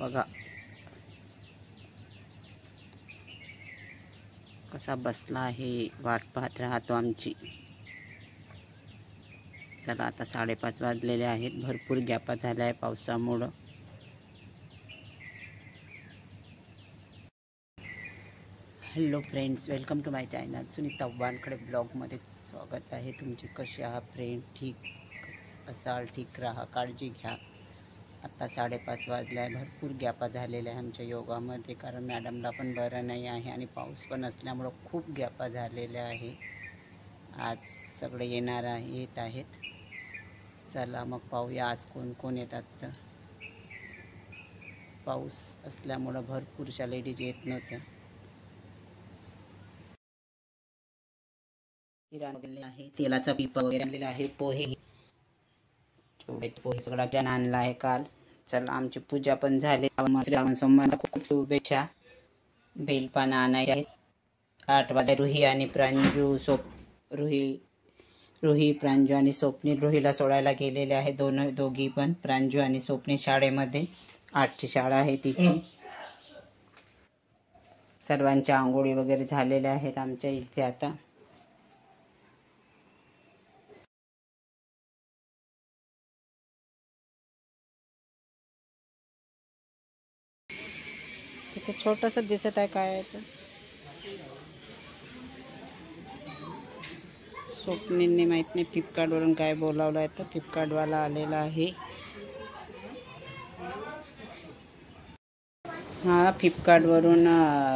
बघा कसा बसला आहे, वाट पाहत राहतो आमची। चला आता 5:30 वाजलेले आहेत, भरपूर गॅपा झाला आहे पावसामुळे। Hello friends, welcome to my channel Sunita Wankhede ब्लॉगमध्ये स्वागत आहे तुमचे। कसे आहात फ्रेंड? ठीक असाल, ठीक राहा, काळजी घ्या। आता 5:30 वाजले आहे, भरपूर गॅपा झालेले आहे आमच्या योगामध्ये, कारण मॅडमला पण बरं नाही आहे आणि पाऊस पण असल्यामुळं खूप गॅपा झालेले आहे। आज सगळे येत आहेत। चला मग पाहूया आज कोण कोण येतात। तर पाऊस असल्यामुळं भरपूरशा लेडीज येत नव्हत्या। किराणा आहे, तेलाचा पिपा वगैरे आणलेला आहे, पोहे सगळा जण आणला आहे काल। चला आमची पूजा पण झाली। श्रावण सोमवार खूप शुभेच्छा। बेलपानं आणायचे आहेत। 8 वाजता रुही आणि प्रांजू रुही प्रांजू आणि स्वप्नील रुहीला सोडायला गेलेले आहे। दोघी पण, प्रांजू आणि स्वप्नील शाळेमध्ये। 8ची शाळा आहे तिची। सर्वांच्या आंघोळी वगैरे झालेल्या आहेत आमच्या इथे। आता तिथे छोटंसं दिसत आहे, काय आहे ते? स्वप्नीलने माहित नाही फ्लिपकार्टवरून काय बोलावलं आहे, तर फ्लिपकार्टवाला आलेला आहे। हा, फ्लिपकार्टवरून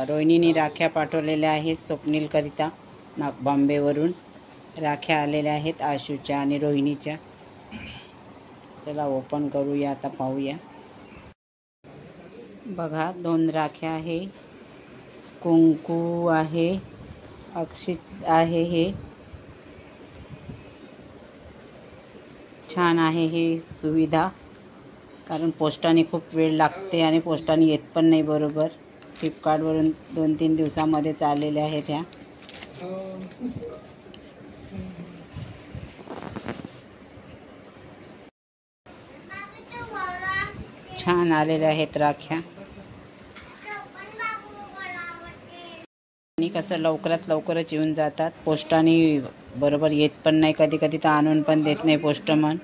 रोहिणीने राख्या पाठवलेल्या आहेत स्वप्नीलकरिता। बॉम्बेवरून राख्या आलेल्या आहेत, आशूच्या आणि रोहिणीच्या। चला ओपन करूया, आता पाहूया। बघा 2 राख्या आहे, कुंकू आहे, अक्षित आहे। हे छान आहे ही सुविधा, कारण पोस्टाने खूप वेळ लागते आणि पोस्टाने येत पण नाही बरोबर। फ्लिपकार्टवरून 2-3 दिवसामध्येच आलेल्या आहेत ह्या। छान आलेल्या आहेत राख्या। आणि कसं लवकरच येऊन जातात, पोस्टाने बरोबर येत पण नाही, कधी कधी तर आणून पण देत नाही पोस्टमन।